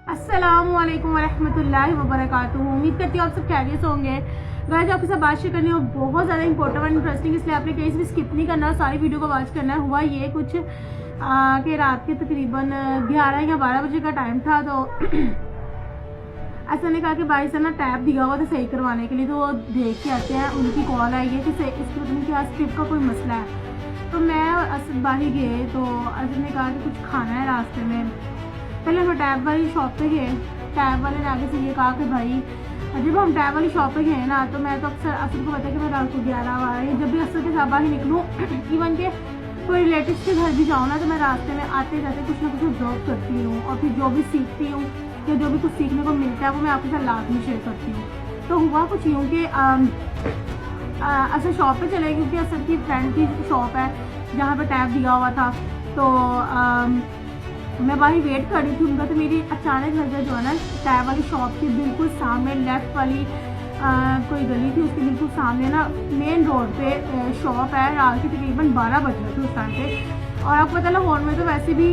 अस्सलामुअलैकुम वरहमतुल्लाहि वबरकातुहू। उम्मीद करती हूँ आप सब खैरियत होंगे। गाइस आपके साथ बात शेयर करनी हो बहुत ज़्यादा इंपॉर्टेंट और इंटरेस्टिंग, इसलिए आपने कहीं भी स्किप नहीं करना, सारी वीडियो को वॉच करना है। हुआ ये कुछ कि रात के तकरीबन 11 या 12 बजे का टाइम था, तो ऐसा ने कहा कि भाई से ना टैप दिया हुआ था सही करवाने के लिए, तो वो देख के आते हैं। उनकी कॉल आई है कि इसके पता नहीं क्या स्क्रिप्ट का कोई मसला है। तो मैं असद बाही गए, तो असद ने कहा कि कुछ खाना है रास्ते में। पहले हम टैब वाली शॉप पे गए। टैब वाले ने आगे से ये कहा कि भाई जब हम टैब वाली शॉप पे गए ना, तो मैं तो अक्सर असद को पता है कि मैं रात को 11 बारह जब भी असद के साथ बाहर निकलूँ, इवन के कोई रिलेटिव के घर भी जाऊँ ना, तो मैं रास्ते में आते जाते कुछ ना कुछ ऑब्जर्व करती हूँ, और फिर जो भी सीखती हूँ या जो भी कुछ सीखने को मिलता है वो मैं आपके साथ लाजमी शेयर करती हूँ। तो हुआ कुछ यूँ कि असद शॉप पे चले, क्योंकि असद की फ्रेंड की शॉप है जहाँ पर टैब दिया हुआ था। तो मैं वहीं वेट कर रही थी उनका, तो मेरी अचानक नज़र जो है ना टैब वाली शॉप के बिल्कुल सामने लेफ़्ट वाली कोई गली थी, उसके बिल्कुल सामने ना मेन रोड पे शॉप है। रात के तकरीबन 12 बज रहे थे उस टाइम पे, और आपको पता लाहौर में तो वैसे भी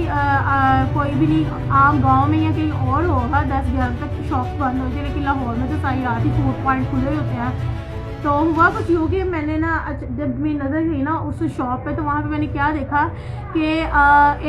कोई भी नहीं, आम गांव में या कहीं और होगा 10-11 तक शॉप बंद होती है, लेकिन लाहौर में तो सारी रात ही फूड पॉइंट खुले होते हैं। तो हुआ कुछ यूँ कि मैंने ना जब मेरी नज़र गई ना उस शॉप पे, तो वहाँ पे मैंने क्या देखा कि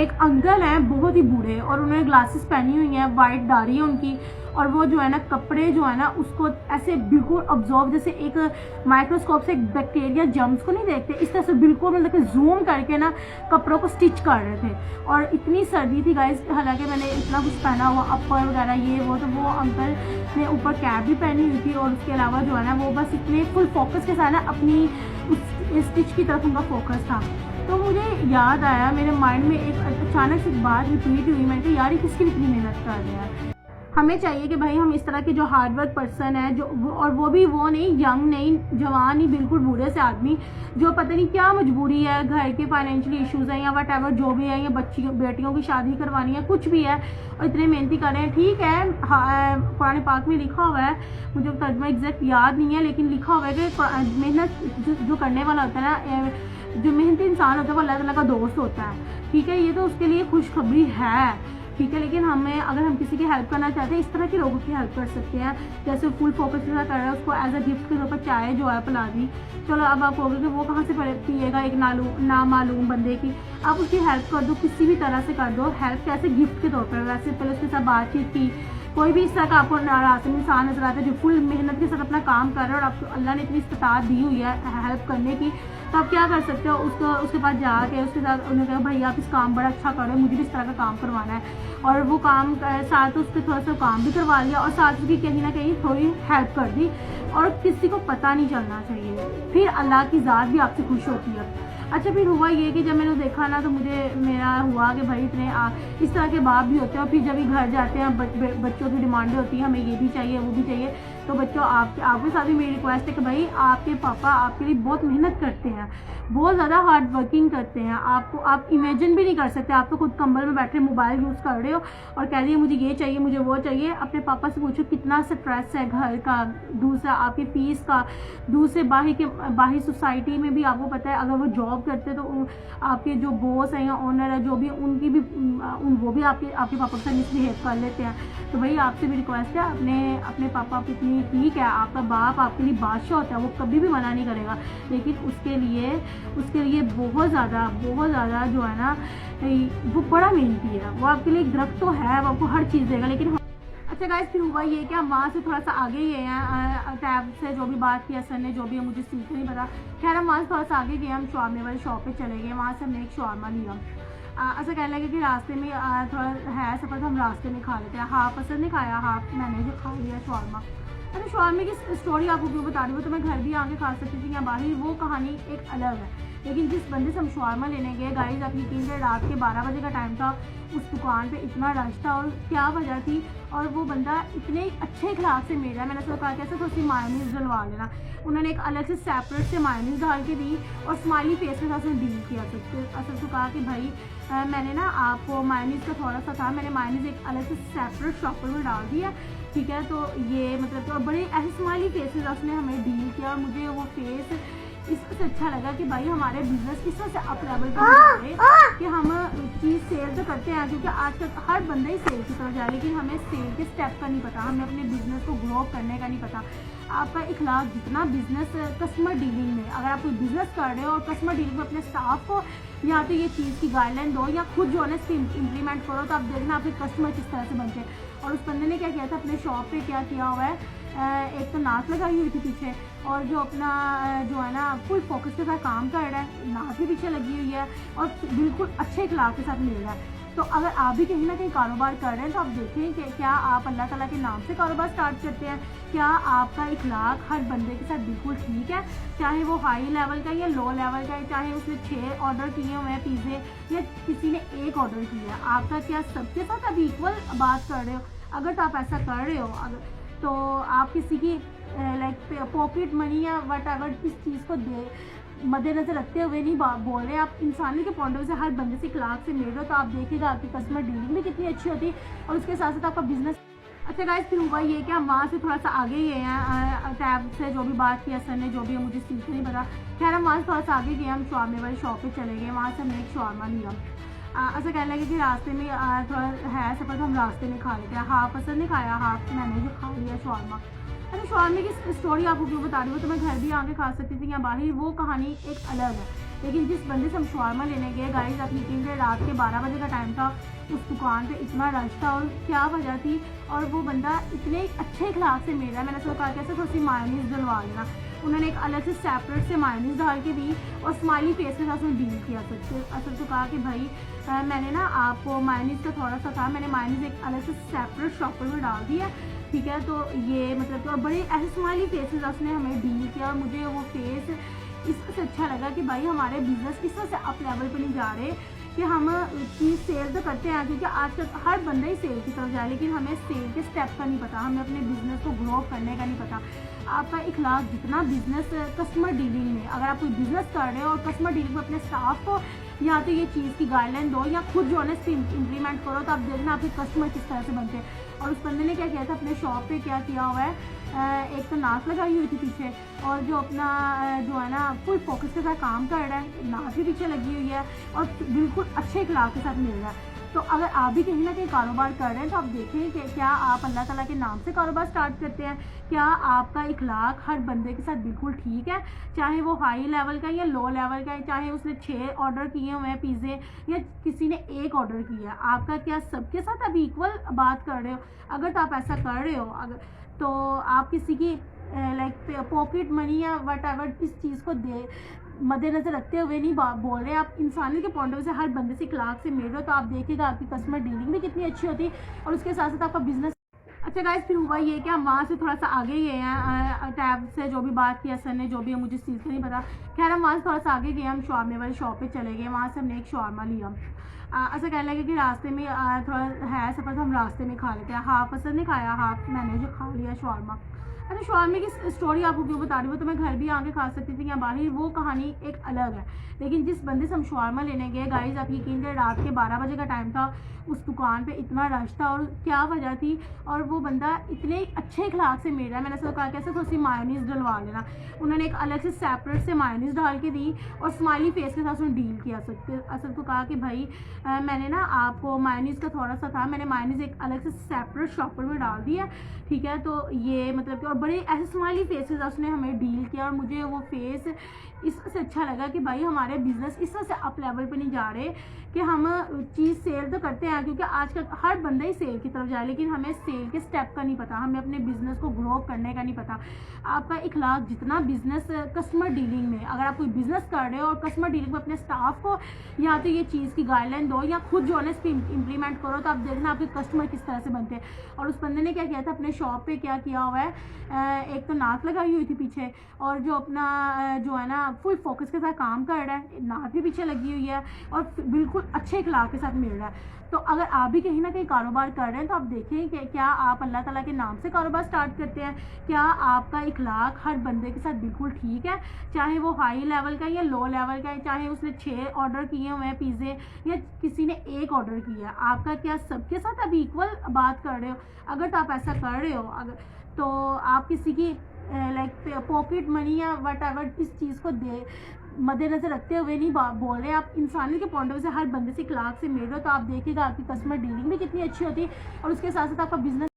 एक अंकल हैं बहुत ही बूढ़े, और उन्होंने ग्लासेस पहनी हुई हैं, वाइट दाढ़ी है उनकी, और वो जो है ना कपड़े जो है ना उसको ऐसे बिल्कुल ऑब्जर्व, जैसे एक माइक्रोस्कोप से एक बैक्टीरिया जर्म्स को नहीं देखते, इस तरह से बिल्कुल मतलब कि जूम करके ना कपड़ों को स्टिच कर रहे थे। और इतनी सर्दी थी गाइस, हालांकि मैंने इतना कुछ पहना हुआ अपर वगैरह ये वो, तो वो अंकल ने ऊपर कैप भी पहनी हुई थी, और उसके अलावा जो है ना वो बस इतने फुल फोकस के साथ ना अपनी उस स्टिच की तरफ उनका फोकस था। तो मुझे याद आया, मेरे माइंड में एक अचानक से बात रिपीट हुई, मैंने कहा यार ये किसके लिए इतनी मेहनत कर रहे हैं। हमें चाहिए कि भाई हम इस तरह के जो हार्डवर्क पर्सन है, जो और वो भी वो नहीं यंग नहीं जवान ही, बिल्कुल बूढ़े से आदमी जो पता नहीं क्या मजबूरी है, घर के फाइनेंशियली इश्यूज़ हैं या वट एवर जो भी है, या बेटियों की शादी करवानी है, कुछ भी है, और इतने मेहनती कर रहे हैं। ठीक है, कुरान पाक में लिखा हुआ है, मुझे तर्जुमा एग्जैक्ट याद नहीं है, लेकिन लिखा हुआ है कि मेहनत जो करने वाला होता है ना, जो मेहनती इंसान होता है वो अल्लाह ताला का दोस्त होता है। ठीक है, ये तो उसके लिए खुशखबरी है। ठीक है, लेकिन हमें अगर हम किसी की हेल्प करना चाहते हैं, इस तरह के लोगों की हेल्प कर सकते हैं, जैसे फुल फोकस के साथ कर रहा है, उसको एज अ गिफ्ट के तौर पर चाय जो है पिला दी। चलो अब आप कहोगे कि वो कहाँ से पिएगा एक नामालूम बंदे की, आप उसकी हेल्प कर दो, किसी भी तरह से कर दो हेल्प। कैसे? गिफ्ट के तौर पर। वैसे पहले उसके साथ बातचीत की, कोई भी इस तरह का आपको रास्ते में इंसान नजर आता है जो फुल मेहनत के साथ अपना काम कर रहा है, और आपको अल्लाह ने इतनी इस्तात दी हुई है हेल्प करने की, तो आप क्या कर सकते हो, उसके पास जाके उसके साथ उन्हें कहा भाई आप इस काम बड़ा अच्छा कर रहे हो, मुझे भी इस तरह का काम करवाना है, और वो काम साथ उसके थोड़ा सा काम भी करवा लिया, और साथ उसकी कहीं ना कहीं थोड़ी हेल्प कर दी, और किसी को पता नहीं चलना चाहिए, फिर अल्लाह की ज़ात भी आपसे खुश होती है। अच्छा, फिर हुआ ये कि जब मैंने देखा ना, तो मेरा हुआ कि भाई इतने इस तरह के बाप भी होते हैं, और फिर जब भी घर जाते हैं बच्चों की डिमांडें होती है, हमें ये भी चाहिए वो भी चाहिए। तो बच्चों आपके साथ भी मेरी रिक्वेस्ट है कि भाई आपके पापा आपके लिए बहुत मेहनत करते हैं, बहुत ज़्यादा हार्ड वर्किंग करते हैं, आप इमेजिन भी नहीं कर सकते। आप तो खुद कंबल में बैठे मोबाइल यूज़ कर रहे हो और कह रही है मुझे ये चाहिए मुझे वो चाहिए। अपने पापा से पूछो कितना स्ट्रेस है घर का, दूसरा आपकी फीस का, दूसरे बाहरी सोसाइटी में भी आपको पता है, अगर वो जॉब करते तो आपके जो बॉस हैं या ओनर है जो भी, उनकी भी वो भी आपके पापा के साथ मिसबिहेव कर लेते हैं। तो भाई आपसे भी रिक्वेस्ट है, अपने पापा की इतनी, ठीक है आपका बाप आपके लिए बादशाह होता है, वो कभी भी मना नहीं करेगा, लेकिन उसके लिए बहुत ज़्यादा जो है ना वो बड़ा मेहनती है। वो आपके लिए दरख्त तो है, वो आपको हर चीज़ देगा, लेकिन अच्छा गाइस, फिर हुआ ये कि हम वहाँ से थोड़ा सा आगे गए हैं। टैब से जो भी बात की असर ने, जो भी है मुझे सीख नहीं पता, खैर हम वहाँ से थोड़ा सा आगे गए, हम शॉर्मे वाली शॉप पे चले गए, वहाँ से हमने एक शॉर्मा लिया। ऐसा कहने लगे कि रास्ते में थोड़ा है सफ़र, तो हम रास्ते में खा लेते हैं। हाफ असर ने खाया, हाफ मैंने जो खा लिया शॉर्मा। अरे शॉर्मे की स्टोरी आपको क्यों बता रही हूँ, तो मैं घर भी आके खा सकती थी या बाहर, वो कहानी एक अलग है। लेकिन जिस बंदे से हम शॉर्मा लेने गए गाइस, आप यकीन करें रात के 12 बजे का टाइम था, उस दुकान पे इतना रश था, और क्या वजह थी, और वो बंदा इतने अच्छे अखलाक से मिल रहा है। मैंने उसको कहा कैसे थोड़ी सी मायोनीज़ डलवा लेना, उन्होंने एक अलग से सेपरेट से मायोनीज़ डाल के दी, और स्माइली फेस के साथ उसने डील किया। असल तो कहा कि भाई मैंने ना आपको मायोनीज़ का थोड़ा सा था, मैंने मायोनीज़ एक अलग से सेपरेट शॉपर में डाल दिया, ठीक है। तो ये मतलब तो बड़े ऐसे स्माइली फेसेस उसने हमें डील किया, और मुझे वो फेस इससे अच्छा लगा कि भाई हमारे बिजनेस इस वजह से अप लेवल पर जा रहे हैं कि हम चीज़ सेल तो करते हैं, क्योंकि आजकल हर बंदा ही सेल की तरफ जाए, लेकिन हमें सेल के स्टेप का नहीं पता, हमें अपने बिजनेस को ग्रो करने का नहीं पता। आपका इखलाक जितना बिजनेस कस्टमर डीलिंग में, अगर आप कोई बिजनेस कर रहे हो और कस्टमर डीलिंग में अपने स्टाफ को या तो ये चीज़ की गाइडलाइन दो या खुद जो है ना इसकी इम्प्लीमेंट करो, तो आप देखना आपके कस्टमर किस तरह से बनते हैं। और उस बंदे ने क्या किया था, अपने शॉप पे क्या किया हुआ है, एक तो नाक लगाई हुई थी पीछे, और जो अपना जो है ना फुल फोकस के साथ काम कर रहा है, नाक भी पीछे लगी हुई है और बिल्कुल अच्छे इखलाक के साथ मिल रहा है। तो अगर आप भी कहीं ना कहीं कारोबार कर रहे हैं तो आप देखें कि क्या आप अल्लाह ताला के नाम से कारोबार स्टार्ट करते हैं, क्या आपका इखलाक हर बंदे के साथ बिल्कुल ठीक है, चाहे वो हाई लेवल का या लो लेवल का है, चाहे उसने 6 ऑर्डर किए हुए हैं पिज़्ज़े या किसी ने 1 ऑर्डर किया है, आपका क्या सबके साथ आप इक्वल बात कर रहे हो? अगर तो आप ऐसा कर रहे हो तो आप किसी की लाइक पॉकेट मनी या वट एवर इस चीज़ को मद्देनजर रखते हुए नहीं बोल रहे, आप इंसानी के पॉइंट ऑफ व्यू से हर बंदे से इखलाक से मिल रहे हो, तो आप देखिएगा आपकी कस्टमर डीलिंग भी कितनी अच्छी होती और उसके साथ साथ आपका बिजनेस। अच्छा गाइस, फिर हुआ ये कि हम वहाँ से थोड़ा सा आगे गए हैं, टैब से जो भी बात की सर ने, जो भी मुझे चीज़ नहीं पता, खैर हम वहाँ से थोड़ा सा आगे गए, हम शॉर्मे वाली शॉप पे चले गए, वहाँ से हमने एक शॉर्मा लिया। ऐसा कहने लगे कि रास्ते में थोड़ा है सफ़र, तो हम रास्ते में खा लेते हैं, हाफ असर नहीं खाया, हाफ मैंने जो खा लिया शॉर्मा। अरे शॉर्मे की स्टोरी आपको क्यों बता रही हूँ, तो मैं घर भी आके खा सकती थी या बाहर, वो कहानी एक अलग है। लेकिन जिस बंदे से हम शॉर्मा लेने गए गाइस, आप यकीन करें रात के 12 बजे का टाइम था, उस दुकान पे इतना रश था और क्या वजह थी, और वो बंदा इतने अच्छे इखलाक से मिल रहा है, मैंने उसको कहा कैसे थोड़ी सी मायोनीज़ डलवा लेना, उन्होंने एक अलग से सेपरेट से मायोनीज़ डाल के दी और स्माइली फेस के साथ उसने डील किया। असल तो कहा कि भाई मैंने ना आपको मायोनीज़ का थोड़ा सा था, मैंने मायोनीज़ एक अलग से सेपरेट शॉपर में डाल दिया, ठीक है, तो ये मतलब तो बड़े ऐसे स्माइली फेसेस उसने हमें डील किया, और मुझे वो फेस इससे अच्छा लगा कि भाई हमारे बिजनेस इस वजह से अप लेवल पर नहीं जा रहे कि हम चीज़ सेल तो करते हैं, क्योंकि आजकल हर बंदा ही सेल की तरफ जाए, लेकिन हमें सेल के स्टेप का नहीं पता, हमें अपने बिजनेस को ग्रो करने का नहीं पता। आपका इखलाक जितना बिजनेस कस्टमर डीलिंग में, अगर आप कोई बिजनेस कर रहे हो और कस्टमर डीलिंग में अपने स्टाफ को या तो ये चीज़ की गाइडलाइन दो या खुद जो है ना इसकी इम्प्लीमेंट करो, तो आप देखना आपके कस्टमर किस तरह से बनते हैं। और उस बंदे ने क्या किया था, अपने शॉप पे क्या किया हुआ है, एक तो नाक लगाई हुई थी पीछे, और जो अपना जो है ना फुल फोकस के साथ काम कर रहा है, नाक भी पीछे लगी हुई है और बिल्कुल अच्छे इखलाक के साथ मिल रहा है। तो अगर आप भी कहीं ना कहीं कारोबार कर रहे हैं तो आप देखें कि क्या आप अल्लाह ताला के नाम से कारोबार स्टार्ट करते हैं, क्या आपका इखलाक हर बंदे के साथ बिल्कुल ठीक है, चाहे वो हाई लेवल का या लो लेवल का है, चाहे उसने 6 ऑर्डर किए हुए हैं पिज़्ज़े या किसी ने 1 ऑर्डर किया है, आपका क्या सबके साथ आप इक्वल बात कर रहे हो? अगर तो आप ऐसा कर रहे हो तो आप किसी की लाइक पॉकेट मनी या वट एवर इस चीज़ को मद्देनजर रखते हुए नहीं बोल रहे, आप इंसानी के पॉइंट ऑफ व्यू से हर बंदे से इखलाक से मिल रहे हो, तो आप देखिएगा आपकी कस्टमर डीलिंग भी कितनी अच्छी होती और उसके साथ साथ आपका बिजनेस। अच्छा गाइस, फिर हुआ ये कि हम वहाँ से थोड़ा सा आगे गए हैं, टैब से जो भी बात की सर ने, जो भी मुझे चीज़ का नहीं पता, खैर हम वहाँ से थोड़ा सा आगे गए, हम शॉर्मे वाली शॉप पे चले गए, वहाँ से हमने एक शॉर्मा लिया। ऐसा कहने लगे कि रास्ते में थोड़ा है सफ़र, तो हम रास्ते में खा लेते हैं, हाफ असर नहीं खाया, हाफ मैंने जो खा लिया शॉर्मा। अरे शॉर्मे की स्टोरी आपको क्यों बता रही हूँ, तो मैं घर भी आके खा सकती थी या बाहर, वो कहानी एक अलग है। लेकिन जिस बंदे से हम शॉर्मा लेने गए गाइस, आप यकीन करें रात के 12 बजे का टाइम था, उस दुकान पे इतना रश था और क्या वजह थी, और वो बंदा इतने अच्छे इखलाक से मिल रहा है, मैंने उसको कहा कैसे थोड़ी सी मायोनीज़ डलवा लेना, उन्होंने एक अलग से सेपरेट से मायोनीज़ डाल के दी और स्माइली फेस के साथ उसने डील किया। असल तो कहा कि भाई मैंने ना आपको मायोनीज़ का थोड़ा सा था, मैंने मायोनीज़ एक अलग से सेपरेट शॉपर में डाल दिया, ठीक है, तो ये मतलब कि और बड़े ऐसे स्माइली फेसेस उसने हमें डील किया, और मुझे वो फेस इससे अच्छा लगा कि भाई हमारे बिजनेस इस वजह से अप लेवल पे नहीं जा रहे कि हम चीज़ सेल तो करते हैं, क्योंकि आजकल हर बंदा ही सेल की तरफ जाए, लेकिन हमें सेल के स्टेप का नहीं पता, हमें अपने बिजनेस को ग्रो करने का नहीं पता। आपका इखलाक जितना बिजनेस कस्टमर डीलिंग में, अगर आप कोई बिजनेस कर रहे हो और कस्टमर डीलिंग में अपने स्टाफ को या तो ये चीज़ की गाइडलाइन दो या खुद जो है ना इसकी इम्प्लीमेंट करो, तो आप देखना आपके कस्टमर किस तरह से बनते हैं। और उस बंदे ने क्या किया था, अपने शॉप पे क्या किया हुआ है, एक तो नाक लगाई हुई थी पीछे, और जो अपना जो है ना फुल फोकस के साथ काम कर रहा है, नाक भी पीछे लगी हुई है और बिल्कुल अच्छे इखलाक के साथ मिल रहा है। तो अगर आप भी कहीं ना कहीं कारोबार कर रहे हैं तो आप देखें कि क्या आप अल्लाह ताला के नाम से कारोबार स्टार्ट करते हैं, क्या आपका इखलाक हर बंदे के साथ बिल्कुल ठीक है, चाहे वो हाई लेवल का या लो लेवल का है, चाहे उसने 6 ऑर्डर किए हुए हैं पिज़्ज़े या किसी ने 1 ऑर्डर किया है, आपका क्या सबके साथ आप इक्वल बात कर रहे हो? अगर तो आप ऐसा कर रहे हो तो आप किसी की लाइक पॉकेट मनी या वट एवर इस चीज़ को दे मद्देनजर रखते हुए नहीं बोल रहे, आप इंसानियत के पॉइंट ऑफ व्यू से हर बंदे से इखलाक से मिल रहे हो, तो आप देखिएगा आपकी कस्टमर डीलिंग भी कितनी अच्छी होती है और उसके साथ साथ आपका बिजनेस।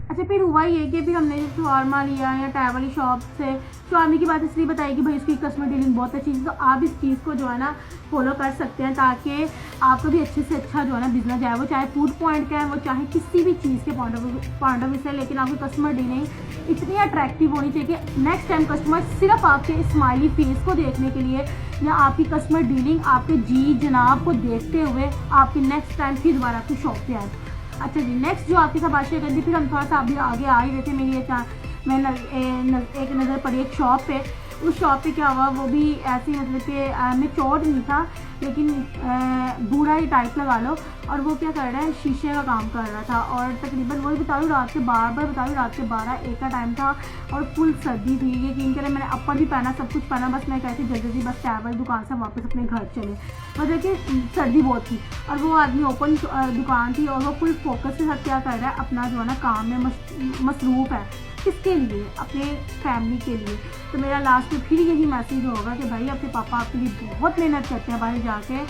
अच्छा, फिर हुआ ये कि फिर हमने शॉर्मा लिया या टैब वाली शॉप से। शॉर्मी की बात इसलिए बताई कि भाई उसकी कस्टमर डीलिंग बहुत अच्छी है, तो आप इस चीज़ को जो है ना फॉलो कर सकते हैं ताकि आपका भी अच्छे से अच्छा जो है ना बिजनेस जाए, वो चाहे फूड पॉइंट का है, वो चाहे किसी भी चीज़ के पॉइंट ऑफ व्यू से, लेकिन आपकी कस्टमर डीलिंग इतनी अट्रैक्टिव होनी चाहिए कि नेक्स्ट टाइम कस्टमर सिर्फ आपके स्माइली फेस को देखने के लिए या आपकी कस्टमर डीलिंग आपके जी जनाब को देखते हुए आपके नेक्स्ट टाइम फिर दोबारा आपकी शॉप पे आए। अच्छा जी, नेक्स्ट जो आपके साथ बात शेयर करती, फिर हम थोड़ा सा अभी आगे आ ही रहे थे। मेरी एक नज़र पड़ी एक शॉप पे। उस शॉप पे क्या हुआ, वो भी ऐसी मतलब कि मेच्योर्ड नहीं था, लेकिन बूढ़ा ही टाइप लगा लो। और वो क्या कर रहा है, शीशे का काम कर रहा था, और तकरीबन वही बता रही रात के 12-1 का टाइम था और फुल सर्दी थी। यकीन करें मैंने अपर भी पहना, सब कुछ पहना, बस मैं कहती जल्दी बस टैब वाली दुकान से वापस अपने घर चले, मतलब कि सर्दी बहुत थी। और वो आदमी ओपन दुकान थी और वो फुल फोकस के साथ क्या कर रहा है, अपना जो है ना काम में मसरूफ़ है। किसके लिए? अपने फैमिली के लिए। तो मेरा लास्ट में फिर यही मैसेज होगा कि भाई आपके पापा आपके लिए बहुत मेहनत करते हैं बाहर जाके,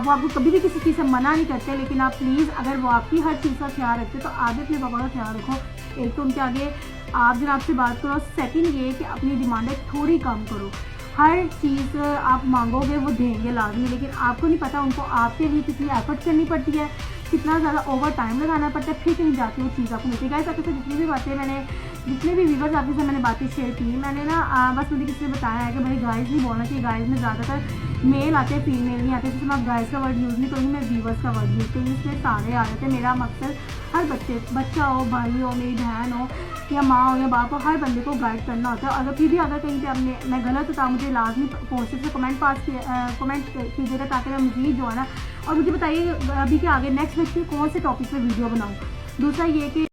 वो आपको कभी भी किसी चीज़ से मना नहीं करते, लेकिन आप प्लीज़ अगर वो आपकी हर चीज़ का ख्याल रखते तो आप भी अपने पापा का ख्याल रखो। एक तो उनके आगे आप जब आपसे बात करो, सेकंड ये कि अपनी डिमांडें थोड़ी कम करो। हर चीज़ आप मांगोगे वो देंगे लाजमी, लेकिन आपको नहीं पता उनको आपके लिए कितनी एफर्ट करनी पड़ती है, कितना ज़्यादा ओवर टाइम लगाना पड़ता है, फिर कहीं जाके वो चीज़ आपको मिलती है। गाइस, आपके साथ जितने भी व्यूवर्स आपके साथ मैंने बातें शेयर की, मैंने ना बस मुझे किसी ने बताया है कि भाई गाइस नहीं बोलना चाहिए, गाइस में ज़्यादातर मेल आते हैं, फीमेल नहीं आते। जैसे मैं गाइस का वर्ड यूज़ नहीं करूँगी, मैं व्यूवर्स का वर्ड यूज़ करूँगी, इसमें सारे आ जाते हैं। मेरा मकसद हर बच्चा हो, भाई हो, मेरी बहन हो या माँ हो या बाप हो, हर बंदे को गाइड करना होता है। अगर फिर भी अगर कहीं पे मैं गलत होता, मुझे लाजमी पोस्ट से कमेंट कीजिएगा ताकि मैं मज़ीद जो है ना, और मुझे बताइए अभी कि आगे नेक्स्ट वीक कौन से टॉपिक पे वीडियो बनाऊँ। दूसरा ये कि